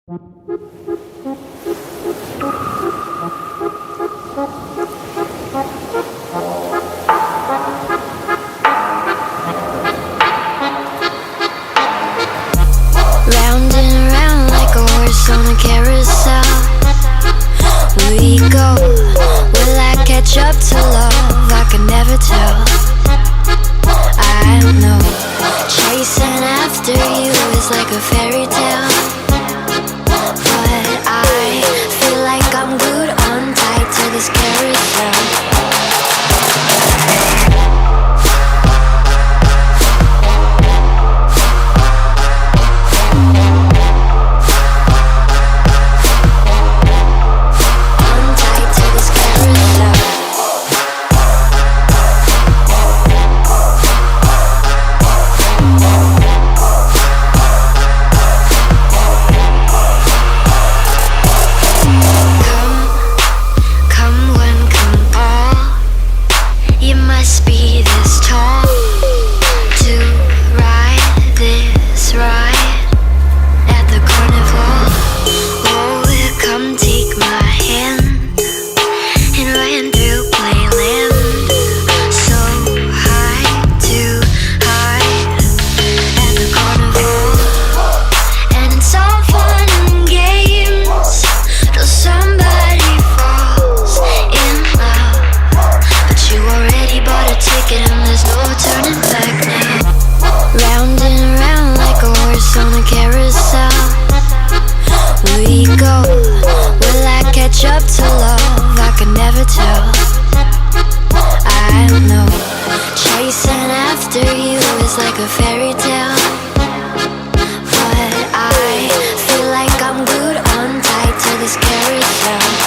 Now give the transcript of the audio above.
Round and round like a horse on a carousel we go. Will I catch up to love? I can never tell. I know chasing after you is like a fairy tale, but I feel like I'm glued on tight to this carousel. Be this tall to ride this ride at the carnival. Oh, come take my hand and run through playland. So high to hide at the carnival, and it's all fun and games till somebody falls in love, but you already bought a ticket and there's no turning back now. Round and round like a horse on a carousel we go. Will I catch up to love? I can never tell. I know chasing after you is like a fairy tale, but I feel like I'm glued on tight to this carousel.